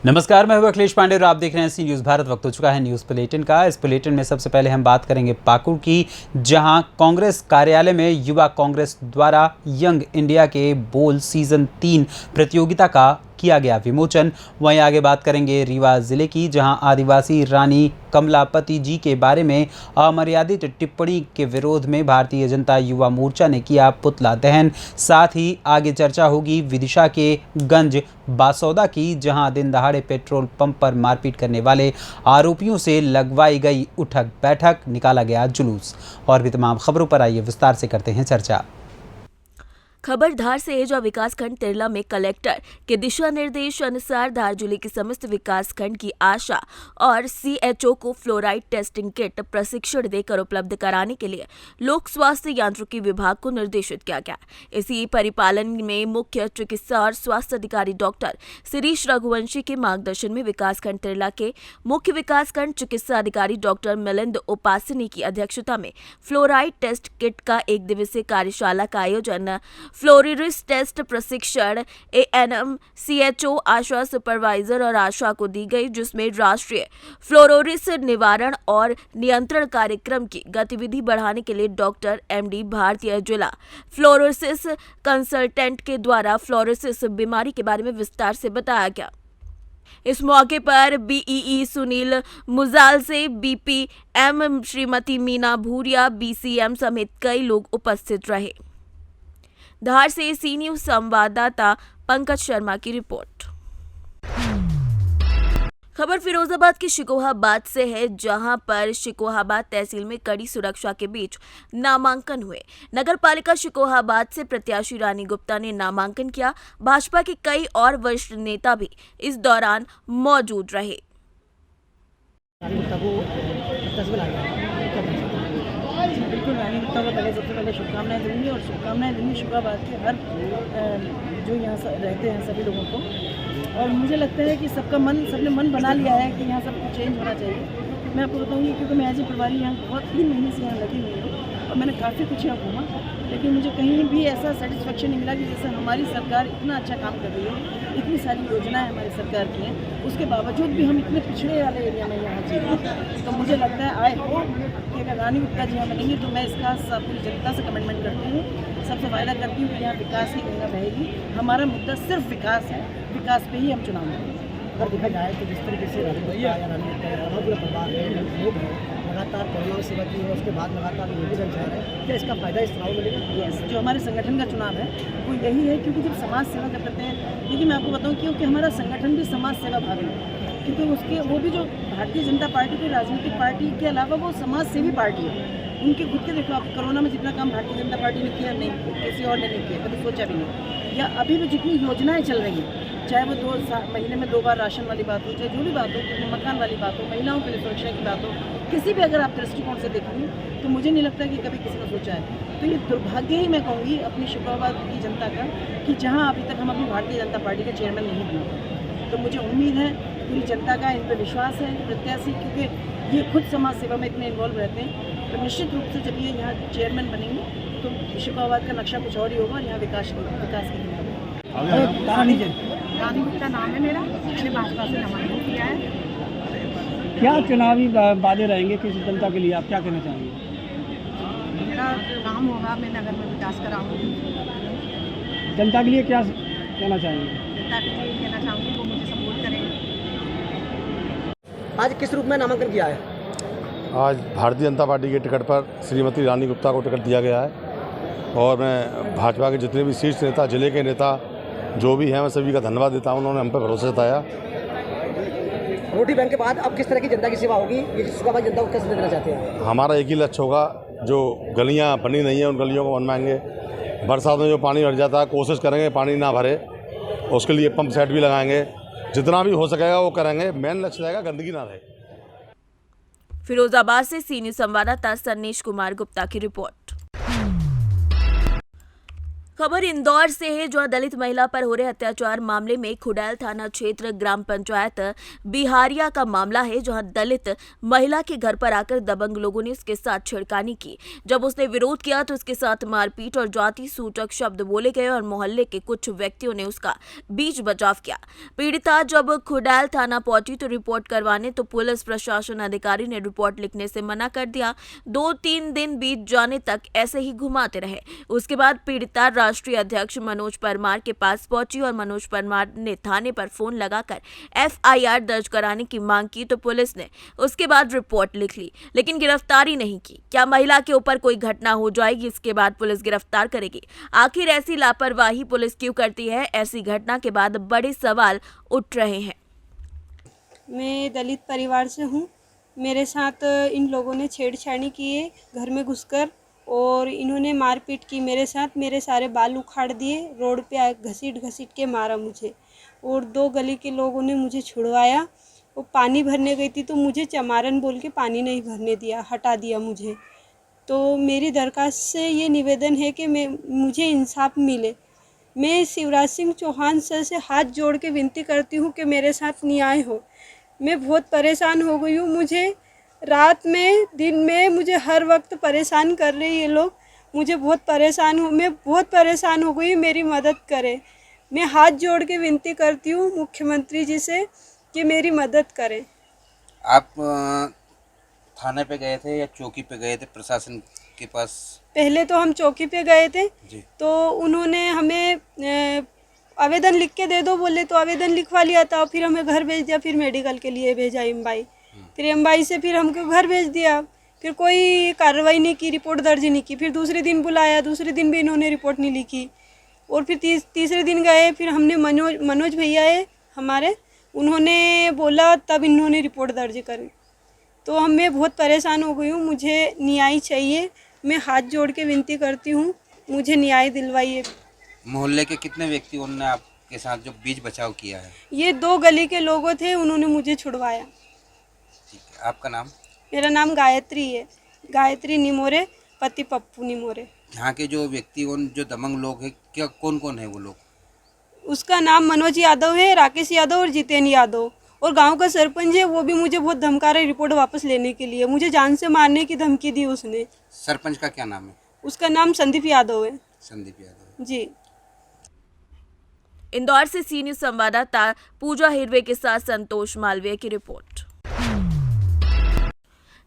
नमस्कार, मैं हूं अखिलेश पांडे और आप देख रहे हैं सी न्यूज़ भारत। वक्त हो चुका है न्यूज़ बुलेटिन का। इस बुलेटिन में सबसे पहले हम बात करेंगे पाकुड़ की, जहां कांग्रेस कार्यालय में युवा कांग्रेस द्वारा यंग इंडिया के बोल सीजन 3 प्रतियोगिता का किया गया विमोचन। वहीं आगे बात करेंगे रीवा जिले की, जहां आदिवासी रानी कमलापति जी के बारे में अमर्यादित टिप्पणी के विरोध में भारतीय जनता युवा मोर्चा ने किया पुतला दहन। साथ ही आगे चर्चा होगी विदिशा के गंज बासौदा की, जहां दिन दहाड़े पेट्रोल पंप पर मारपीट करने वाले आरोपियों से लगवाई गई उठक बैठक, निकाला गया जुलूस। और भी तमाम खबरों पर आइए विस्तार से करते हैं चर्चा। खबर धार से है, जो विकासखंड तिरला में कलेक्टर के दिशा निर्देश अनुसार धार जिले के समस्त विकासखंड की आशा और सीएचओ को फ्लोराइड टेस्टिंग किट प्रशिक्षण देकर उपलब्ध कराने के लिए लोक स्वास्थ्य यांत्रिकी विभाग को निर्देशित किया गया। इसी परिपालन में मुख्य चिकित्सा और स्वास्थ्य अधिकारी डॉक्टर शिरीष रघुवंशी के मार्गदर्शन में विकासखंड तिरला के मुख्य विकासखंड चिकित्सा अधिकारी डॉक्टर मिलिंद उपासनी की अध्यक्षता में फ्लोराइड टेस्ट किट का एक दिवसीय कार्यशाला का आयोजन फ्लोरिरिस टेस्ट प्रशिक्षण एएनएम, सीएचओ, आशा सुपरवाइजर और आशा को दी गई, जिसमें राष्ट्रीय फ्लोरोरिस निवारण और नियंत्रण कार्यक्रम की गतिविधि बढ़ाने के लिए डॉक्टर एमडी भारतीय जिला फ्लोरोसिस कंसल्टेंट के द्वारा फ्लोरोसिस बीमारी के बारे में विस्तार से बताया गया। इस मौके पर बीईई सुनील मुजाल से बीपीएम श्रीमती मीना भूरिया, बीसीएम समेत कई लोग उपस्थित रहे। धार से सी न्यूज़ संवाददाता पंकज शर्मा की रिपोर्ट। खबर फिरोजाबाद की शिकोहाबाद से है, जहां पर शिकोहाबाद तहसील में कड़ी सुरक्षा के बीच नामांकन हुए। नगर पालिका शिकोहाबाद से प्रत्याशी रानी गुप्ता ने नामांकन किया। भाजपा के कई और वरिष्ठ नेता भी इस दौरान मौजूद रहे। बिल्कुल, रानी गुप्ता को पहले सबसे पहले शुभकामनाएं दूंगी और शुभकामनाएं दूंगी शिकोहाबाद के हर जो यहाँ रहते हैं सभी लोगों को। और मुझे लगता है कि सबने मन बना लिया है कि यहाँ सब कुछ चेंज होना चाहिए। मैं आपको बताऊँगी, क्योंकि मैं एज ए प्रभारी यहाँ बहुत 3 महीने से यहाँ लगी हुई हूँ और मैंने काफ़ी कुछ यहाँ घूमा, लेकिन मुझे कहीं भी ऐसा सेटिस्फेक्शन नहीं मिला कि जैसे हमारी सरकार इतना अच्छा काम कर रही है, इतनी सारी योजनाएं हमारी सरकार की हैं, उसके बावजूद भी हम इतने पिछड़े वाले एरिया में यहाँ जी रहे हैं। तो मुझे लगता है आई होप कि अगर रानी गुप्ता जी यहाँ बनेंगी तो मैं इसका पूरी जनता से कमिटमेंट करती हूँ, सबसे वायदा करती हूँ कि यहाँ विकास की गंगा बहेगी। हमारा मुद्दा सिर्फ विकास है, विकास पे ही हम चुनाव लड़ेंगे। अगर देखा जाए तो जिस तरीके से रानी गुप्ता पूरा परिवार है, लोग हैं, लगातार कोरोना सेवा की है, उसके बाद लगातार ये भी जा रहे हैं, क्या इसका फायदा इस चुनाव में मिलेगा? यस, जो हमारे संगठन का चुनाव है वो यही है, क्योंकि जब समाज सेवा करते हैं, देखिए मैं आपको बताऊँ क्योंकि हमारा संगठन भी समाज सेवा भावी है, क्योंकि उसके वो भी जो भारतीय जनता पार्टी की राजनीतिक पार्टी के अलावा वो समाज सेवी पार्टी है। उनके खुद के देखो आप, कोरोना में जितना काम भारतीय जनता पार्टी ने किया, नहीं किसी और ने नहीं किया, कभी सोचा भी नहीं। या अभी भी जितनी योजनाएं चल रही हैं, चाहे वो 2 महीने में 2 बार राशन वाली बात हो, चाहे जो भी बात हो, मकान वाली बात हो, महिलाओं के लिए सुरक्षा की बात हो, किसी भी अगर आप दृष्टिकोण से देखेंगे तो मुझे नहीं लगता कि कभी किसी ने सोचा है। तो ये दुर्भाग्य ही मैं कहूँगी अपनी शिकोहाबाद की जनता का, कि जहाँ अभी तक हम अपनी भारतीय जनता पार्टी का चेयरमैन नहीं दिए। तो मुझे उम्मीद है पूरी जनता का इन पर विश्वास है, प्रत्याशी, क्योंकि ये खुद समाज सेवा में इतने इन्वॉल्व रहते हैं, तो निश्चित रूप से जब ये यहाँ चेयरमैन बनेंगे तो शिकोहाबाद का नक्शा कुछ और ही होगा और यहाँ विकास की रानी गुप्ता नाम है मेरा, मैंने भाजपा से नामांकन किया है। क्या चुनावी वादे रहेंगे किस जनता के लिए, आप क्या कहना चाहेंगे? मेरा काम होगा, मैं नगर में विकास कराऊंगी। जनता के लिए क्या कहना चाहेंगे? जनता के लिए कहना चाहूँगी वो मुझे सपोर्ट करें। आज किस रूप में नामांकन किया है? आज भारतीय जनता पार्टी के टिकट पर श्रीमती रानी गुप्ता को टिकट दिया गया है और मैं भाजपा के जितने भी शीर्ष नेता, जिले के नेता जो भी हैं, मैं सभी का धन्यवाद देता हूं। उन्होंने हम पर भरोसा जताया। रोटी बैंक के बाद अब किस तरह की जनता की सेवा होगी, ये शिकोहाबाद जनता को कैसे देना चाहते हैं? हमारा एक ही लक्ष्य होगा, जो गलियाँ बनी नहीं हैं उन गलियों को बनवाएंगे। बरसात में जो पानी भर जाता है, कोशिश करेंगे पानी ना भरे, उसके लिए पंप सेट भी लगाएंगे। जितना भी हो सकेगा वो करेंगे। मेन लक्ष्य रहेगा गंदगी ना रहे। फिरोजाबाद से सी न्यूज़ संवाददाता सन्नेश कुमार गुप्ता की रिपोर्ट। खबर इंदौर से है, जहां दलित महिला पर हो रहे अत्याचार मामले में खुडैल थाना क्षेत्र ग्राम पंचायत बिहारिया का मामला है, जहां दलित महिला के घर पर आकर दबंग लोगों ने उसके साथ छेड़खानी की। जब उसने विरोध किया तो उसके साथ मारपीट और जाति सूचक शब्द बोले गए और मोहल्ले के कुछ व्यक्तियों ने उसका बीच बचाव किया। पीड़िता जब खुडैल थाना पहुंची तो रिपोर्ट करवाने तो पुलिस प्रशासन अधिकारी ने रिपोर्ट लिखने से मना कर दिया। 2-3 दिन बीत जाने तक ऐसे ही घुमाते रहे। उसके बाद पीड़िता राष्ट्रीय अध्यक्ष मनोज परमार के पास पहुंची और मनोज परमार ने थाने पर फोन लगाकर FIR दर्ज कराने की मांग की तो पुलिस ने उसके बाद रिपोर्ट लिख ली, लेकिन गिरफ्तारी नहीं की। क्या महिला के ऊपर कोई घटना हो जाएगी इसके बाद पुलिस गिरफ्तार करेगी? आखिर ऐसी लापरवाही पुलिस क्यों करती है? ऐसी घटना के बाद बड़े सवाल उठ रहे हैं। मैं दलित परिवार से हूँ। मेरे साथ इन लोगों ने छेड़छाड़ी की है घर में घुसकर, और इन्होंने मारपीट की मेरे साथ। मेरे सारे बाल उखाड़ दिए, रोड पे घसीट घसीट के मारा मुझे, और 2 गली के लोगों ने मुझे छुड़वाया। वो पानी भरने गई थी तो मुझे चमारन बोल के पानी नहीं भरने दिया, हटा दिया मुझे। तो मेरी दरखास्त से ये निवेदन है कि मुझे इंसाफ मिले। मैं शिवराज सिंह चौहान सर से हाथ जोड़ के विनती करती हूँ कि मेरे साथ न्याय हो। मैं बहुत परेशान हो गई हूँ। मुझे रात में दिन में मुझे हर वक्त परेशान कर रहे ये लोग। मुझे बहुत परेशान हूँ, मैं बहुत परेशान हो गई। मेरी मदद करें। मैं हाथ जोड़ के विनती करती हूँ मुख्यमंत्री जी से कि मेरी मदद करें। आप थाने पे गए थे या चौकी पे गए थे प्रशासन के पास? पहले तो हम चौकी पे गए थे जी। तो उन्होंने हमें आवेदन लिख के दे दो बोले, तो आवेदन लिखवा लिया था। फिर हमें घर भेज दिया, फिर मेडिकल के लिए भेजा एमवाई। फिर एमवाई से फिर हमको घर भेज दिया। फिर कोई कार्रवाई नहीं की, रिपोर्ट दर्ज नहीं की। फिर दूसरे दिन बुलाया, दूसरे दिन भी इन्होंने रिपोर्ट नहीं लिखी। और फिर तीसरे दिन गए, फिर हमने मनोज भैया है हमारे, उन्होंने बोला, तब इन्होंने रिपोर्ट दर्ज करी। तो मैं बहुत परेशान हो गई हूँ। मुझे न्याय चाहिए। मैं हाथ जोड़ के विनती करती हूँ, मुझे न्याय दिलवाइए। मोहल्ले के कितने व्यक्तियों ने आपके साथ जो बीच बचाव किया है? ये 2 गली के लोगों थे, उन्होंने मुझे छुड़वाया। ठीक है, आपका नाम? मेरा नाम गायत्री है, गायत्री निमोरे, पति पप्पू निमोरे। यहाँ के जो व्यक्ति जो दबंग लोग हैं, क्या कौन कौन है वो लोग? उसका नाम मनोज यादव है, राकेश यादव और जितेन यादव। और गांव का सरपंच है, वो भी मुझे बहुत धमका रहा है रिपोर्ट वापस लेने के लिए। मुझे जान से मारने की धमकी दी उसने। सरपंच का क्या नाम है? उसका नाम संदीप यादव है। संदीप यादव जी। इंदौर से सी न्यूज संवाददाता पूजा हिरवे के साथ संतोष मालवीय की रिपोर्ट।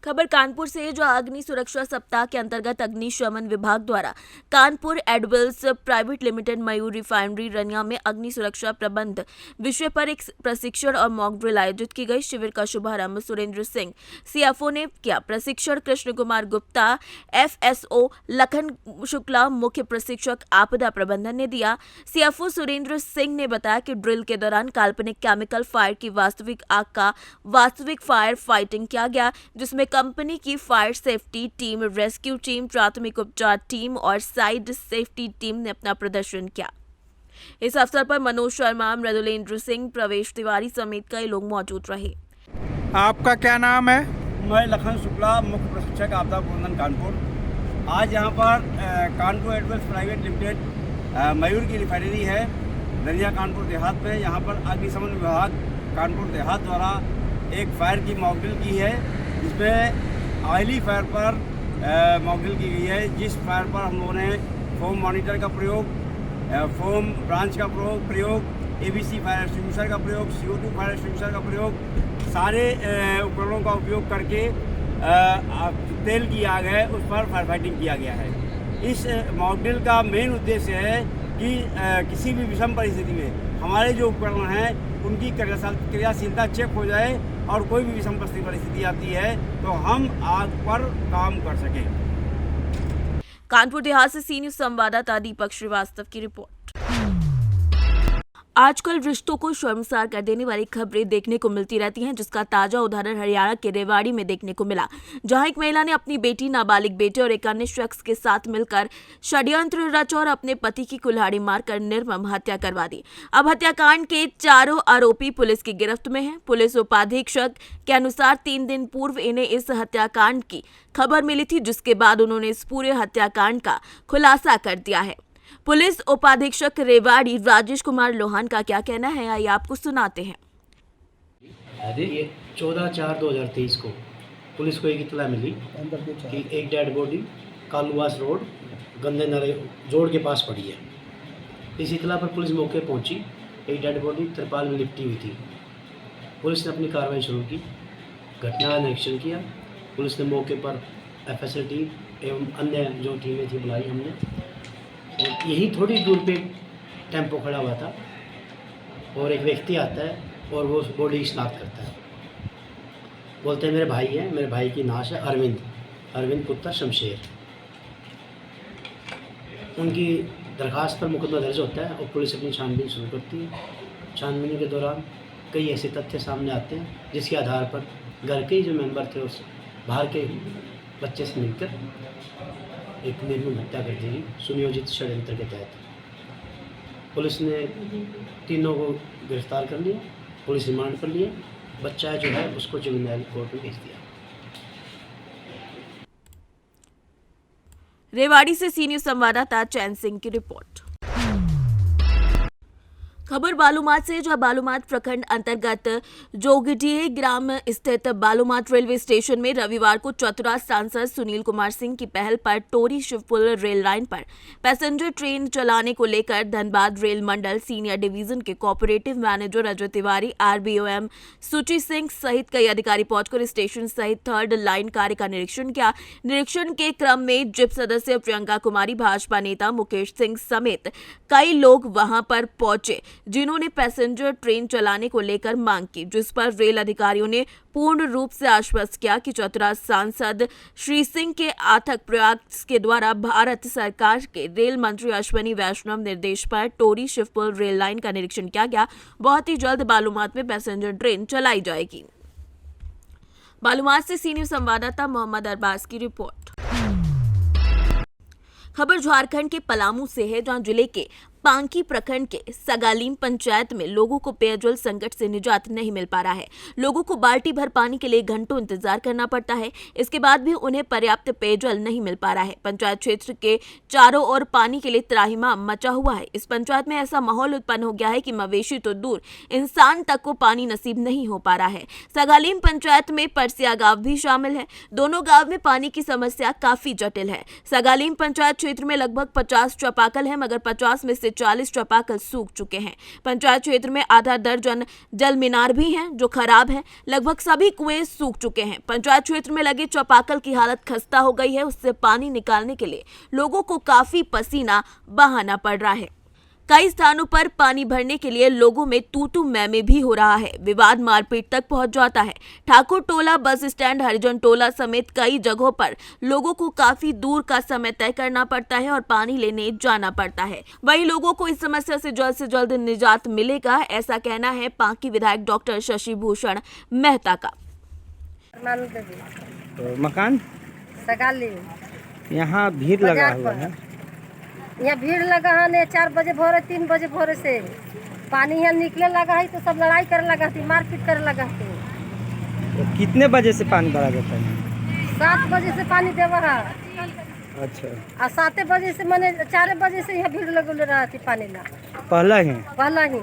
खबर कानपुर से है, जो अग्नि सुरक्षा सप्ताह के अंतर्गत अग्निशमन विभाग द्वारा कानपुर एडविल्स प्राइवेट लिमिटेड मयूर रिफाइनरी रनिया में अग्नि सुरक्षा प्रबंध विषय पर एक प्रशिक्षण और मॉक ड्रिल आयोजित की गई। शिविर का शुभारंभ सुरेंद्र सिंह CFO ने किया। प्रशिक्षण कृष्ण कुमार गुप्ता FSO, लखन शुक्ला मुख्य प्रशिक्षक आपदा प्रबंधन ने दिया। CFO सुरेंद्र सिंह ने बताया कि ड्रिल के दौरान काल्पनिक केमिकल फायर की वास्तविक आग का वास्तविक फायर फाइटिंग किया गया, जिसमें कंपनी की fire safety team, rescue team, प्राथमिक उपचार टीम और साइड सेफ्टी टीम ने अपना प्रदर्शन किया। इस अवसर पर मनोज शर्मा, मृदुलेंद्र सिंह, प्रवेश तिवारी समेत कई लोग मौजूद रहे। आपका क्या नाम है? मैं लखन शुक्ला, मुख्य प्रशिक्षक आपदा प्रबंधन कानपुर। आज यहाँ पर कानपुर एडविल्स प्राइवेट लिमिटेड मयूर की रिफाइनरी है दरिया कानपुर देहात में। यहाँ पर अग्निशमन विभाग कानपुर देहात द्वारा एक फायर की मॉकड्रिल की है, जिसमें ऑयली फायर पर मॉकड्रिल की गई है। जिस फायर पर हम लोगों ने फोम मॉनिटर का प्रयोग, फोम ब्रांच का प्रयोग, ABC फायर एक्सटिंग्विशर का प्रयोग, CO2 फायर एक्सटिंग्विशर का प्रयोग, सारे उपकरणों का उपयोग करके तेल की आग है उस पर फायर फाइटिंग किया गया है। इस मॉकड्रिल का मेन उद्देश्य है कि किसी भी विषम परिस्थिति में हमारे जो उपकरण हैं उनकी क्रियाशीलता चेक हो जाए और कोई भी विषम परिस्थिति आती है तो हम आग पर काम कर सकें। कानपुर देहात से सी न्यूज संवाददाता दीपक श्रीवास्तव की रिपोर्ट। आजकल रिश्तों को शर्मसार कर देने वाली खबरें देखने को मिलती रहती हैं, जिसका ताजा उदाहरण हरियाणा के रेवाड़ी में देखने को मिला, जहां एक महिला ने अपनी बेटी, नाबालिग बेटे और एक अन्य शख्स के साथ मिलकर षड्यंत्र रचा और अपने पति की कुल्हाड़ी मारकर निर्मम हत्या करवा दी। अब हत्याकांड के चारों आरोपी पुलिस की गिरफ्त में हैं। पुलिस उपाधीक्षक के अनुसार 3 दिन पूर्व इन्हें इस हत्याकांड की खबर मिली थी, जिसके बाद उन्होंने इस पूरे हत्याकांड का खुलासा कर दिया है। पुलिस उपाधीक्षक रेवाड़ी राजेश कुमार लोहान का क्या कहना है, आइए आपको सुनाते हैं। ये 14/4/2023 को पुलिस को एक इत्तला मिली कि एक डेड बॉडी कालूवास रोड गंदे नाले जोड़ के पास पड़ी है। इस इत्तला पर पुलिस मौके पहुंची। एक डेड बॉडी तिरपाल में लिपटी हुई थी। पुलिस ने अपनी कार्रवाई शुरू की, घटना का निरीक्षण किया। पुलिस ने मौके पर FSL टीम एवं अन्य जो टीमें थी बुलाई हमने, और यही थोड़ी दूर पे टेम्पो खड़ा हुआ था और एक व्यक्ति आता है और वो बॉडी की शिनाख्त करता है। बोलते हैं मेरे भाई हैं, मेरे भाई की नाश है अरविंद पुत्र शमशेर। उनकी दरख्वास्त पर मुकदमा दर्ज होता है और पुलिस अपनी छानबीन शुरू करती है। छानबीन के दौरान कई ऐसे तथ्य सामने आते हैं जिसके आधार पर घर के ही जो मेंबर थे उस बाहर के बच्चे से मिलकर एक निर्मम हत्या कर दी सुनियोजित षड्यंत्र के तहत। पुलिस ने तीनों को गिरफ्तार कर लिया, पुलिस रिमांड पर लिया। बच्चा जो है उसको जुवेनाइल कोर्ट में भेज दिया। रेवाड़ी से सी न्यूज संवाददाता चैन सिंह की रिपोर्ट। खबर बालूमाथ से, जहां बालूमाथ प्रखंड अंतर्गत जोगडीह ग्राम स्थित बालूमाथ रेलवे स्टेशन में रविवार को चतरा सांसद सुनील कुमार सिंह की पहल पर टोरी शिवपुर रेल लाइन पर पैसेंजर ट्रेन चलाने को लेकर धनबाद रेल मंडल सीनियर डिवीजन के cooperative manager Ajay Tiwari, RBOM सुची सिंह सहित कई अधिकारी पहुंचकर स्टेशन सहित थर्ड लाइन कार्य का निरीक्षण किया। निरीक्षण के क्रम में जिप सदस्य प्रियंका कुमारी, भाजपा नेता मुकेश सिंह समेत कई लोग वहां पर पहुंचे जिन्होंने पैसेंजर ट्रेन चलाने को लेकर मांग की, जिस पर रेल अधिकारियों ने पूर्ण रूप से आश्वस्त किया कि चतरा सांसद श्री सिंह के अथक प्रयास के द्वारा भारत सरकार के रेल मंत्री अश्विनी वैष्णव निर्देश पर टोरी शिवपुर रेल लाइन का निरीक्षण किया गया। बहुत ही जल्द बालूमाथ में पैसेंजर ट्रेन चलाई जाएगी। बालूमाथ से सी न्यूज संवाददाता मोहम्मद अरबाज की रिपोर्ट। खबर झारखंड के पलामू से है, जहां जिले के पांकी प्रखंड के सगालीम पंचायत में लोगों को पेयजल संकट से निजात नहीं मिल पा रहा है। लोगों को बाल्टी भर पानी के लिए घंटों इंतजार करना पड़ता है। इसके बाद भी उन्हें पर्याप्त पेयजल नहीं मिल पा रहा है। पंचायत क्षेत्र के चारों ओर पानी के लिए त्राहिमाम मचा हुआ है। इस पंचायत में ऐसा माहौल उत्पन्न हो गया है कि मवेशी तो दूर, इंसान तक को पानी नसीब नहीं हो पा रहा है। सगालीम पंचायत में परसिया गांव भी शामिल है। दोनों गांव में पानी की समस्या काफी जटिल है। सगालीम पंचायत क्षेत्र में लगभग 50 चापाकल है, मगर 50 में से 40 चापाकल सूख चुके हैं। पंचायत क्षेत्र में आधा दर्जन जल मीनार भी हैं जो खराब हैं। लगभग सभी कुएं सूख चुके हैं। पंचायत क्षेत्र में लगे चापाकल की हालत खस्ता हो गई है। उससे पानी निकालने के लिए लोगों को काफी पसीना बहाना पड़ रहा है। कई स्थानों पर पानी भरने के लिए लोगों में तू मैं भी हो रहा है। विवाद मारपीट तक पहुंच जाता है। ठाकुर टोला बस स्टैंड, हरिजन टोला समेत कई जगहों पर लोगों को काफी दूर का समय तय करना पड़ता है और पानी लेने जाना पड़ता है। वहीं लोगों को इस समस्या से जल्द निजात मिलेगा, ऐसा कहना है पांकी विधायक डॉक्टर शशि भूषण मेहता का। तो मकान सगाली यहाँ भीड़ लगा हुआ है। यहाँ भीड़ लगा है 4 बजे भोरे 3 बजे भोरे से पानी यहाँ निकले लगा है, तो सब लड़ाई करे लगा थी, मारपीट करे लगा थी। तो कितने बजे से पानी भरा जाता है? 7 बजे से पानी देवा है। अच्छा। और 7 बजे से मैंने 4 बजे से यहाँ भीड़ लगल रहा थी पानी ला। पहला ही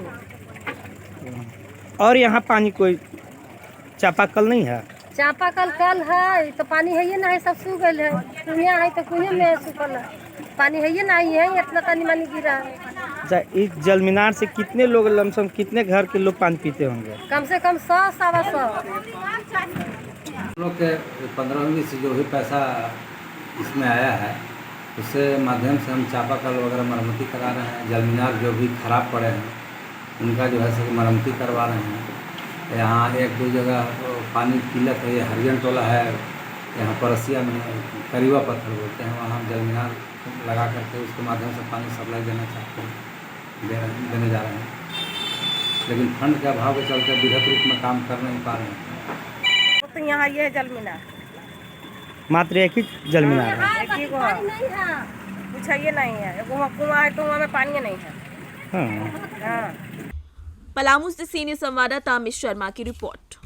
और यहाँ पानी कोई चापाकल नहीं है? चापाकल कल है तो पानी है ये ना है, सब सूख गए है। कुइयाँ है तो कुएं में सूखल है, पानी है ये नहीं है, इतना पानी मानी गिरा। अच्छा, इस जल मीनार से कितने लोग लमसम कितने घर के लोग पानी पीते होंगे? कम से कम 100-125। लोग के 15वीं से जो भी पैसा इसमें आया है उससे माध्यम से हम चापाकल वगैरह मरम्मती करा रहे हैं। जल मीनार जो भी खराब पड़े हैं उनका जो है सब मरम्मती करवा रहे हैं। यहाँ 1-2 जगह पानी की किल्लत है। ये हरिजन टोला है, यहाँ परसिया में करीवा पत्थर बोलते हैं, वहाँ जल मीनार लगा करके उसके माध्यम से पानी सप्लाई देना चाहते हैं, देने जा रहे हैं। लेकिन फंड के अभाव के चलते बृहद रूप में काम कर नहीं पा रहे हैं। तो यहाँ ये जल मीनार मात्र एक ही जल मीनार है? एक ही को कुछ है ये नहीं है। कुआं है तो वहाँ में पानी नहीं है। हाँ। पलामू से सीनियर संवाददाता अमित शर्मा की रिपोर्ट।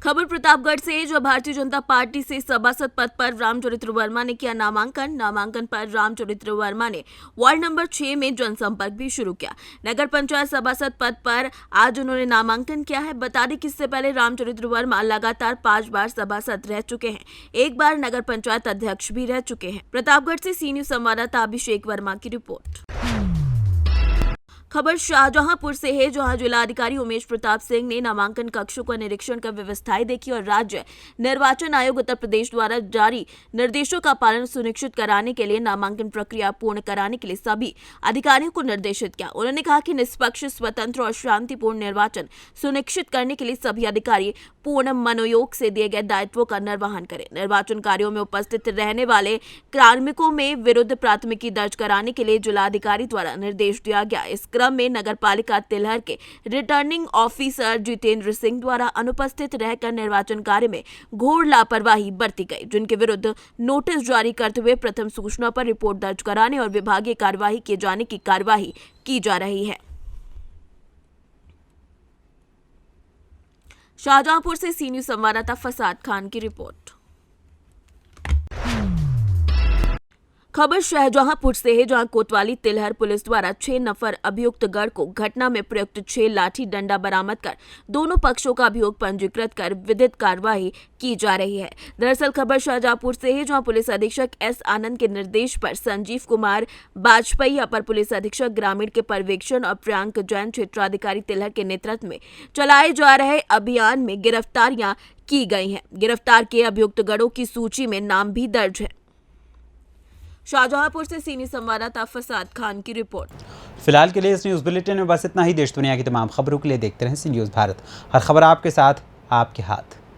खबर प्रतापगढ़ से, जो भारतीय जनता पार्टी से सभासद पद पर रामचरित्र वर्मा ने किया नामांकन पर रामचरित्र वर्मा ने वार्ड नंबर 6 में जनसंपर्क भी शुरू किया। नगर पंचायत सभासद पद पर आज उन्होंने नामांकन किया है। बता दें कि इससे पहले रामचरित्र वर्मा लगातार 5 बार सभासद रह चुके हैं, एक बार नगर पंचायत अध्यक्ष भी रह चुके हैं। प्रतापगढ़ से सी न्यूज संवाददाता अभिषेक वर्मा की रिपोर्ट। खबर शाहजहांपुर से है, जहां जिलाधिकारी उमेश प्रताप सिंह ने नामांकन कक्षों का निरीक्षण कर व्यवस्थाएं देखी और राज्य निर्वाचन आयोग उत्तर प्रदेश द्वारा जारी निर्देशों का पालन सुनिश्चित कराने के लिए नामांकन प्रक्रिया पूर्ण कराने के लिए सभी अधिकारियों को निर्देशित किया। उन्होंने कहा कि निष्पक्ष, स्वतंत्र और शांतिपूर्ण निर्वाचन सुनिश्चित करने के लिए सभी अधिकारी पूर्ण मनोयोग से दिए गए दायित्वों का निर्वहन करें। निर्वाचन कार्यों में उपस्थित रहने वाले कार्मिकों में विरुद्ध प्राथमिकी दर्ज कराने के लिए जिलाधिकारी द्वारा निर्देश दिया गया। इस क्रम में नगरपालिका तिलहर के रिटर्निंग ऑफिसर जितेंद्र सिंह द्वारा अनुपस्थित रहकर निर्वाचन कार्य में घोर लापरवाही बरती गई, जिनके विरुद्ध नोटिस जारी करते हुए प्रथम सूचना पर रिपोर्ट दर्ज कराने और विभागीय कार्यवाही किए जाने की कार्यवाही की जा रही है। शाहजहांपुर से सी न्यूज संवाददाता फसाद खान की रिपोर्ट। खबर शाहजहांपुर से है, जहां कोतवाली तिलहर पुलिस द्वारा 6 नफर अभियुक्त गढ़ को घटना में प्रयुक्त 6 लाठी डंडा बरामद कर दोनों पक्षों का अभियोग पंजीकृत कर विधिक कार्यवाही की जा रही है। दरअसल खबर शाहजहांपुर से है, जहां पुलिस अधीक्षक एस आनंद के निर्देश पर संजीव कुमार बाजपेयी, अपर पुलिस अधीक्षक ग्रामीण के पर्यवेक्षण और प्रियांक जैन क्षेत्राधिकारी तिलहर के नेतृत्व में चलाए जा रहे अभियान में गिरफ्तारियां की गई हैं। गिरफ्तार किए अभियुक्त गढ़ों की सूची में नाम भी दर्ज है। शाहजहांपुर से सीनी संवाददाता फसाद खान की रिपोर्ट। फिलहाल के लिए इस न्यूज़ बुलेटिन में बस इतना ही। देश दुनिया की तमाम खबरों के लिए देखते रहें सी न्यूज़ भारत। हर खबर आपके साथ, आपके हाथ।